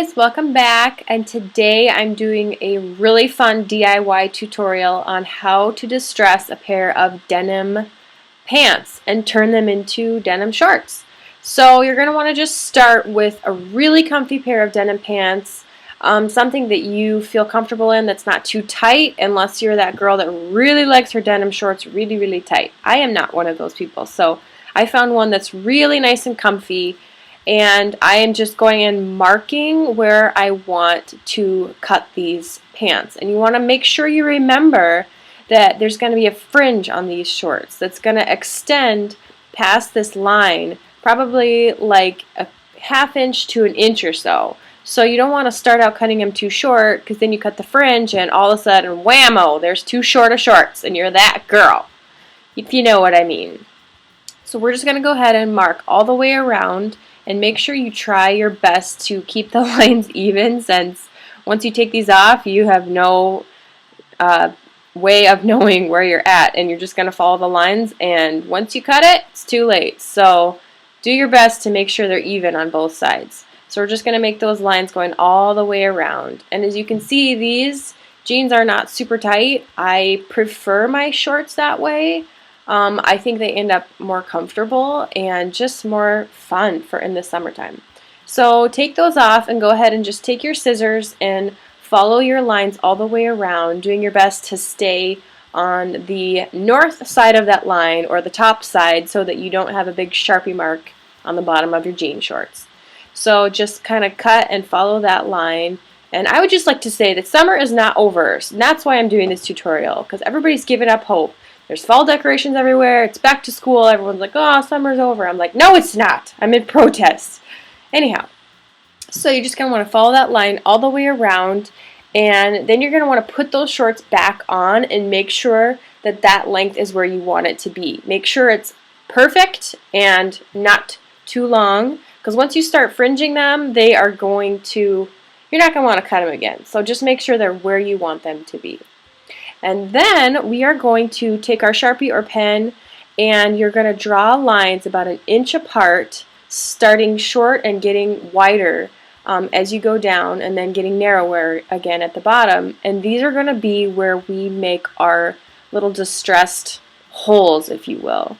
guys, welcome back, and today I'm doing a really fun DIY tutorial on how to distress a pair of denim pants and turn them into denim shorts. So you're going to want to just start with a really comfy pair of denim pants, something that you feel comfortable in that's not too tight unless you're that girl that really likes her denim shorts really tight. I am not one of those people, so I found one that's really nice and comfy. And I am just going and marking where I want to cut these pants. And you want to make sure you remember that there's going to be a fringe on these shorts that's going to extend past this line, probably like a ½ inch to an inch or so. So you don't want to start out cutting them too short, because then you cut the fringe and all of a sudden, whammo, there's too short of shorts and you're that girl, if you know what I mean. So we're just going to go ahead and mark all the way around. And make sure you try your best to keep the lines even, since once you take these off, you have no way of knowing where you're at, and you're just going to follow the lines, and once you cut it, it's too late. So do your best to make sure they're even on both sides. So we're just going to make those lines going all the way around. And as you can see, these jeans are not super tight. I prefer my shorts that way. I think they end up more comfortable and just more fun for in the summertime. So take those off and go ahead and just take your scissors and follow your lines all the way around, doing your best to stay on the north side of that line or the top side so that you don't have a big Sharpie mark on the bottom of your jean shorts. So just kind of cut and follow that line. And I would just like to say that summer is not over, and that's why I'm doing this tutorial, because everybody's giving up hope. There's fall decorations everywhere. It's back to school. Everyone's like, oh, summer's over. I'm like, no, it's not. I'm in protest. Anyhow, so you're just going to want to follow that line all the way around, and then you're going to want to put those shorts back on and make sure that that length is where you want it to be. Make sure it's perfect and not too long, because once you start fringing them, they are going to, you're not going to want to cut them again. So just make sure they're where you want them to be. And then we are going to take our Sharpie or pen, and you're going to draw lines about an inch apart, starting short and getting wider as you go down, and then getting narrower again at the bottom. And these are going to be where we make our little distressed holes, if you will.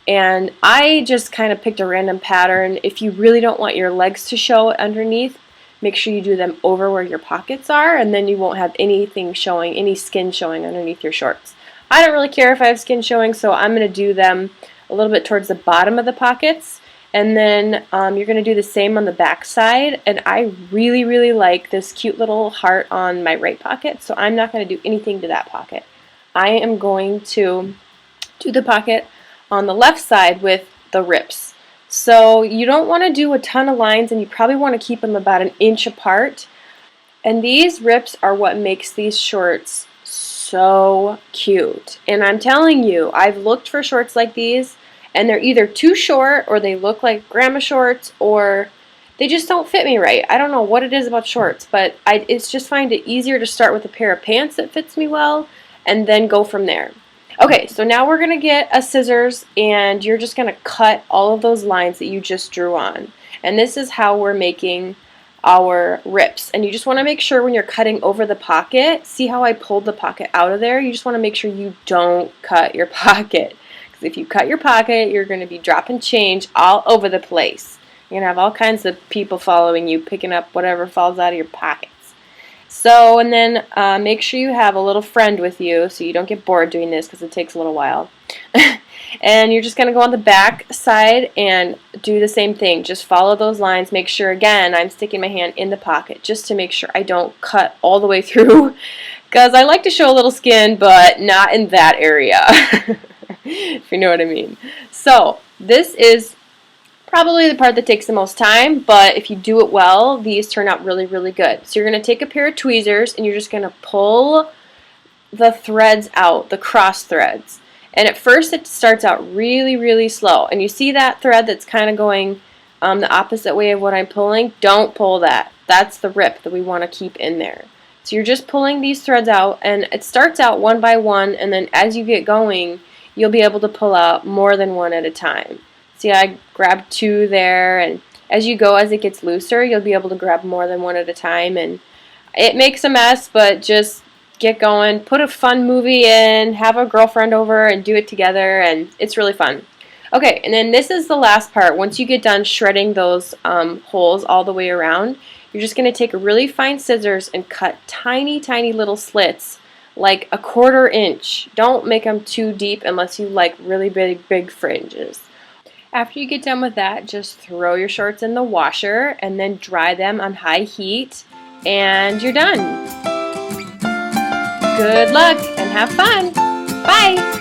And I just kind of picked a random pattern. If you really don't want your legs to show underneath, make sure you do them over where your pockets are, and then you won't have anything showing, any skin showing underneath your shorts. I don't really care if I have skin showing, so I'm going to do them a little bit towards the bottom of the pockets, and then you're going to do the same on the back side. And I really like this cute little heart on my right pocket, so I'm not going to do anything to that pocket. I am going to do the pocket on the left side with the rips. So you don't want to do a ton of lines, and you probably want to keep them about an inch apart. And these rips are what makes these shorts so cute. And I'm telling you, I've looked for shorts like these, and they're either too short, or they look like grandma shorts, or they just don't fit me right. I don't know what it is about shorts, but it's just find it easier to start with a pair of pants that fits me well, and then go from there. Okay, so now we're going to get a scissors, and you're just going to cut all of those lines that you just drew on. And this is how we're making our rips. And you just want to make sure when you're cutting over the pocket, see how I pulled the pocket out of there? You just want to make sure you don't cut your pocket. Because if you cut your pocket, you're going to be dropping change all over the place. You're going to have all kinds of people following you, picking up whatever falls out of your pocket. So, and then make sure you have a little friend with you so you don't get bored doing this, because it takes a little while. And you're just going to go on the back side and do the same thing. Just follow those lines. Make sure, again, I'm sticking my hand in the pocket just to make sure I don't cut all the way through, because I like to show a little skin, but not in that area, if you know what I mean. So this is probably the part that takes the most time, but if you do it well, these turn out really good. So you're going to take a pair of tweezers, and you're just going to pull the threads out, the cross threads. And at first it starts out really slow. And you see that thread that's kind of going the opposite way of what I'm pulling? Don't pull that. That's the rip that we want to keep in there. So you're just pulling these threads out, and it starts out one by one, and then as you get going, you'll be able to pull out more than one at a time. See, I grabbed two there, and as you go, as it gets looser, you'll be able to grab more than one at a time, and it makes a mess, but just get going. Put a fun movie in, have a girlfriend over, and do it together, and it's really fun. Okay, and then this is the last part. Once you get done shredding those holes all the way around, you're just going to take really fine scissors and cut tiny, tiny little slits, like a 1/4 inch. Don't make them too deep unless you like really big fringes. After you get done with that, just throw your shorts in the washer and then dry them on high heat, and you're done. Good luck and have fun. Bye!